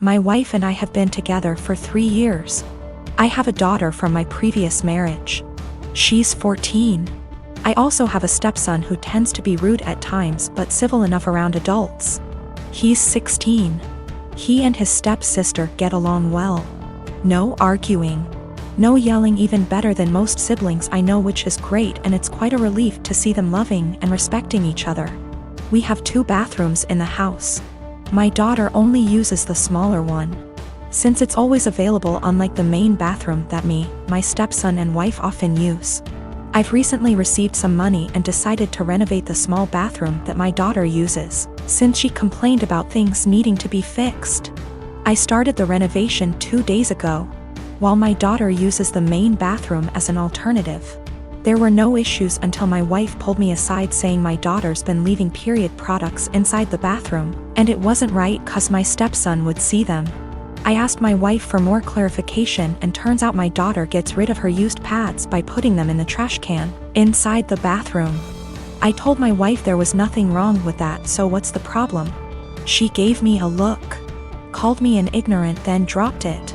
My wife and I have been together for 3 years. I have a daughter from my previous marriage. She's 14. I also have a stepson who tends to be rude at times but civil enough around adults. He's 16. He and his stepsister get along well. No arguing. No yelling, even better than most siblings I know, which is great, and it's quite a relief to see them loving and respecting each other. We have 2 bathrooms in the house. My daughter only uses the smaller one, since it's always available, unlike the main bathroom that my stepson and wife often use. I've recently received some money and decided to renovate the small bathroom that my daughter uses, since she complained about things needing to be fixed. I started the renovation 2 days ago, while my daughter uses the main bathroom as an alternative. There were no issues until my wife pulled me aside saying my daughter's been leaving period products inside the bathroom, and it wasn't right 'cause my stepson would see them. I asked my wife for more clarification, and turns out my daughter gets rid of her used pads by putting them in the trash can inside the bathroom. I told my wife there was nothing wrong with that, so what's the problem? She gave me a look, called me an ignorant, then dropped it.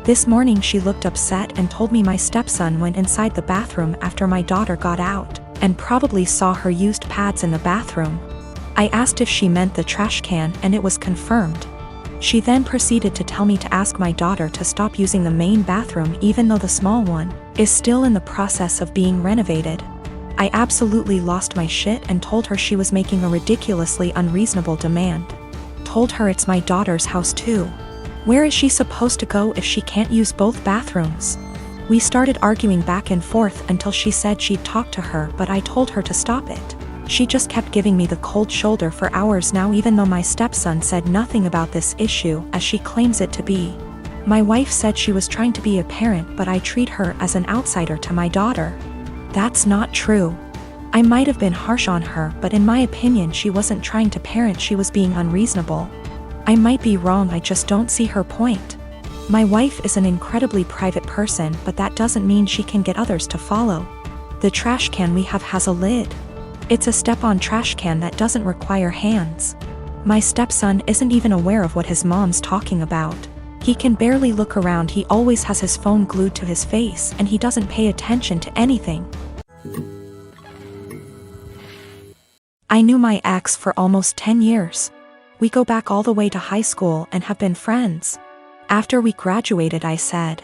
This morning she looked upset and told me my stepson went inside the bathroom after my daughter got out, and probably saw her used pads in the bathroom. I asked if she meant the trash can, and it was confirmed. She then proceeded to tell me to ask my daughter to stop using the main bathroom even though the small one is still in the process of being renovated. I absolutely lost my shit and told her she was making a ridiculously unreasonable demand. Told her it's my daughter's house too. Where is she supposed to go if she can't use both bathrooms? We started arguing back and forth until she said she'd talk to her, but I told her to stop it. She just kept giving me the cold shoulder for hours now, even though my stepson said nothing about this issue as she claims it to be. My wife said she was trying to be a parent, but I treat her as an outsider to my daughter. That's not true. I might have been harsh on her, but in my opinion she wasn't trying to parent, she was being unreasonable. I might be wrong, I just don't see her point. My wife is an incredibly private person, but that doesn't mean she can get others to follow. The trash can we have has a lid. It's a step-on trash can that doesn't require hands. My stepson isn't even aware of what his mom's talking about. He can barely look around, he always has his phone glued to his face, and he doesn't pay attention to anything. I knew my ex for almost 10 years. We go back all the way to high school and have been friends. After we graduated, I said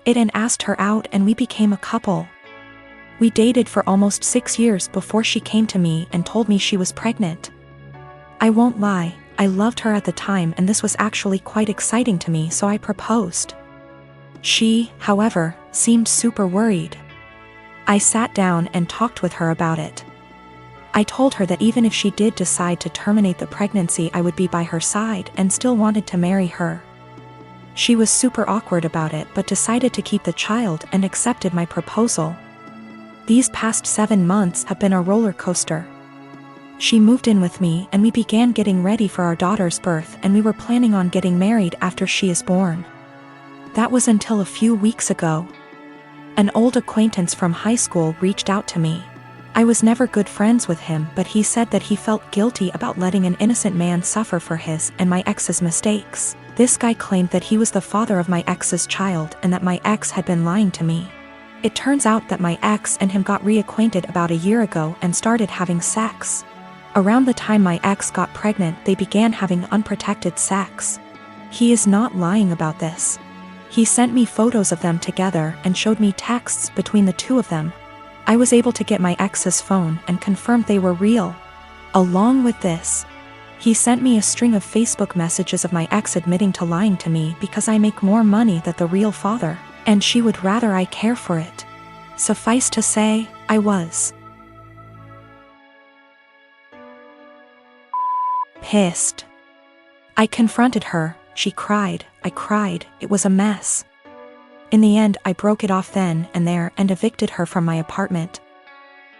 it and asked her out, and we became a couple. We dated for almost 6 years before she came to me and told me she was pregnant. I won't lie, I loved her at the time, and this was actually quite exciting to me, so I proposed. She, however, seemed super worried. I sat down and talked with her about it. I told her that even if she did decide to terminate the pregnancy, I would be by her side and still wanted to marry her. She was super awkward about it, but decided to keep the child and accepted my proposal. These past 7 months have been a roller coaster. She moved in with me and we began getting ready for our daughter's birth, and we were planning on getting married after she is born. That was until a few weeks ago. An old acquaintance from high school reached out to me. I was never good friends with him, but he said that he felt guilty about letting an innocent man suffer for his and my ex's mistakes. This guy claimed that he was the father of my ex's child and that my ex had been lying to me. It turns out that my ex and him got reacquainted about a year ago and started having sex. Around the time my ex got pregnant, they began having unprotected sex. He is not lying about this. He sent me photos of them together and showed me texts between the two of them. I was able to get my ex's phone and confirmed they were real. Along with this, he sent me a string of Facebook messages of my ex admitting to lying to me because I make more money than the real father, and she would rather I care for it. Suffice to say, I was pissed. I confronted her, she cried, I cried, it was a mess. In the end, I broke it off then and there and evicted her from my apartment.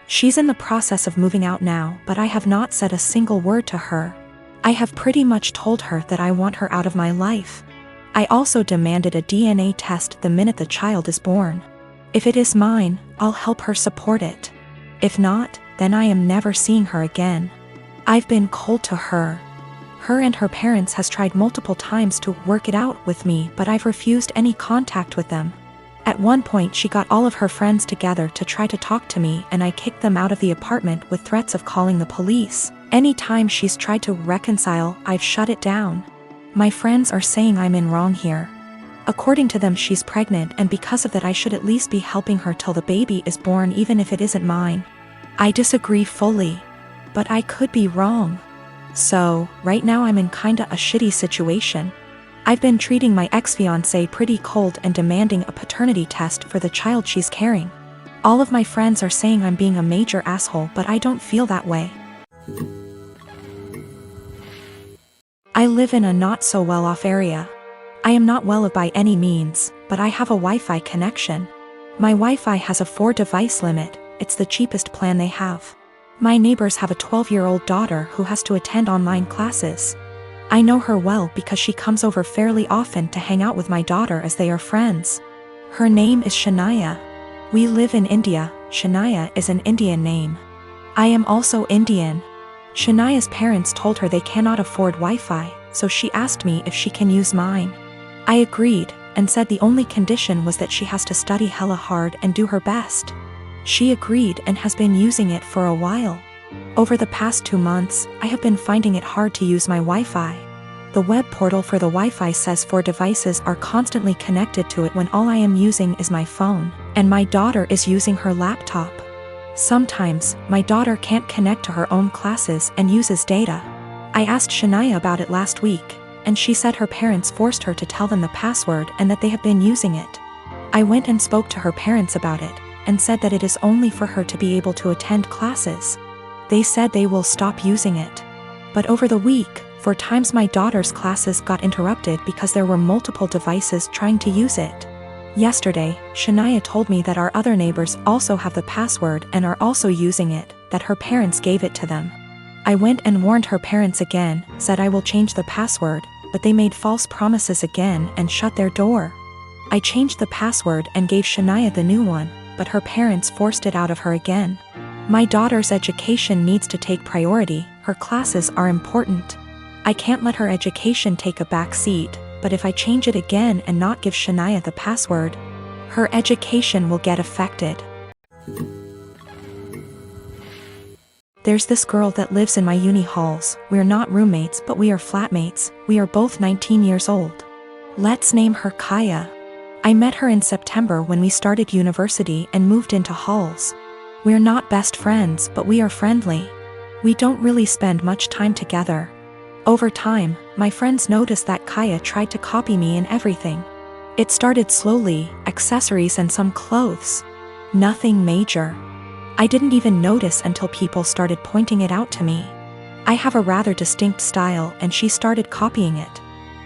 She's in the process of moving out now, but I have not said a single word to her. I have pretty much told her that I want her out of my life. I also demanded a DNA test the minute the child is born. If it is mine, I'll help her support it. If not, then I am never seeing her again. I've been cold to her. Her and her parents has tried multiple times to work it out with me, but I've refused any contact with them. At one point she got all of her friends together to try to talk to me, and I kicked them out of the apartment with threats of calling the police. Anytime she's tried to reconcile, I've shut it down. My friends are saying I'm in wrong here. According to them, she's pregnant, and because of that I should at least be helping her till the baby is born, even if it isn't mine. I disagree fully. But I could be wrong. So, right now I'm in kinda a shitty situation. I've been treating my ex-fiancé pretty cold and demanding a paternity test for the child she's carrying. All of my friends are saying I'm being a major asshole, but I don't feel that way. I live in a not so well-off area. I am not well off by any means, but I have a Wi-Fi connection. My Wi-Fi has a 4-device limit. It's the cheapest plan they have. My neighbors have a 12-year-old daughter who has to attend online classes. I know her well because she comes over fairly often to hang out with my daughter as they are friends. Her name is Shania. We live in India. Shania is an Indian name. I am also Indian. Shania's parents told her they cannot afford Wi-Fi, so she asked me if she can use mine. I agreed, and said the only condition was that she has to study hella hard and do her best. She agreed and has been using it for a while. Over the past 2 months, I have been finding it hard to use my Wi-Fi. The web portal for the Wi-Fi says 4 devices are constantly connected to it when all I am using is my phone, and my daughter is using her laptop. Sometimes, my daughter can't connect to her own classes and uses data. I asked Shania about it last week, and she said her parents forced her to tell them the password and that they have been using it. I went and spoke to her parents about it, and said that it is only for her to be able to attend classes. They said they will stop using it. But over the week, 4 times my daughter's classes got interrupted because there were multiple devices trying to use it. Yesterday, Shania told me that our other neighbors also have the password and are also using it, that her parents gave it to them. I went and warned her parents again, said I will change the password, but they made false promises again and shut their door. I changed the password and gave Shania the new one, but her parents forced it out of her again. My daughter's education needs to take priority. Her classes are important. I can't let her education take a back seat, but if I change it again and not give Shania the password, her education will get affected. There's this girl that lives in my uni halls. We're not roommates, but we are flatmates. We are both 19 years old. Let's name her Kaya. I met her in September when we started university and moved into halls. We're not best friends, but we are friendly. We don't really spend much time together. Over time, my friends noticed that Kaya tried to copy me in everything. It started slowly, accessories and some clothes. Nothing major. I didn't even notice until people started pointing it out to me. I have a rather distinct style and she started copying it.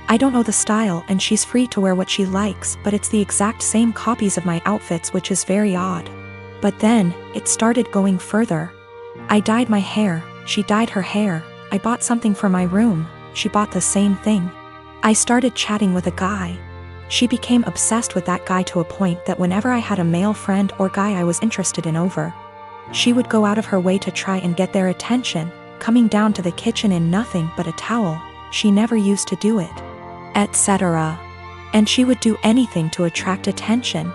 I don't know the style and she's free to wear what she likes, but it's the exact same copies of my outfits, which is very odd. But then, it started going further. I dyed my hair, she dyed her hair. I bought something for my room, she bought the same thing. I started chatting with a guy. She became obsessed with that guy to a point that whenever I had a male friend or guy I was interested in over, she would go out of her way to try and get their attention, coming down to the kitchen in nothing but a towel. She never used to do it, etc. And she would do anything to attract attention.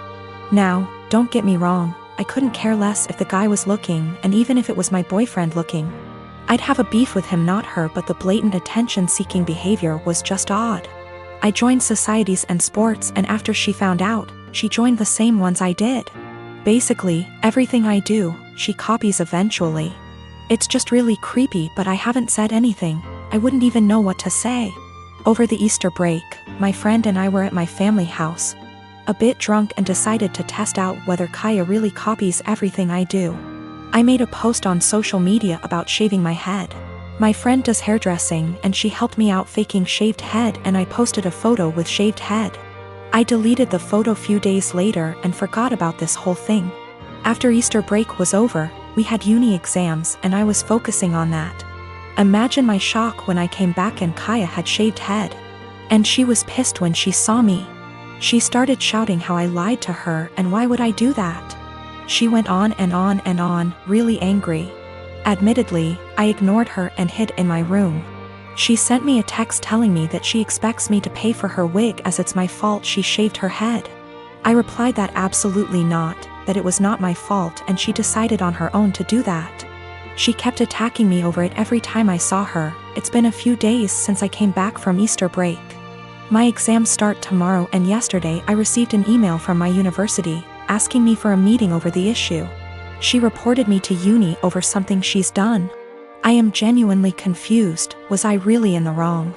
Now, don't get me wrong, I couldn't care less if the guy was looking, and even if it was my boyfriend looking. I'd have a beef with him, not her, but the blatant attention-seeking behavior was just odd. I joined societies and sports, and after she found out, she joined the same ones I did. Basically, everything I do, she copies eventually. It's just really creepy, but I haven't said anything. I wouldn't even know what to say. Over the Easter break, my friend and I were at my family house, a bit drunk, and decided to test out whether Kaya really copies everything I do. I made a post on social media about shaving my head. My friend does hairdressing and she helped me out faking shaved head, and I posted a photo with shaved head. I deleted the photo few days later and forgot about this whole thing. After Easter break was over, we had uni exams and I was focusing on that. Imagine my shock when I came back and Kaya had shaved head. And she was pissed when she saw me. She started shouting how I lied to her and why would I do that. She went on and on and on, really angry. Admittedly, I ignored her and hid in my room. She sent me a text telling me that she expects me to pay for her wig as it's my fault she shaved her head. I replied that absolutely not, that it was not my fault and she decided on her own to do that. She kept attacking me over it every time I saw her. It's been a few days since I came back from Easter break. My exams start tomorrow and yesterday I received an email from my university, asking me for a meeting over the issue. She reported me to uni over something she's done. I am genuinely confused. Was I really in the wrong?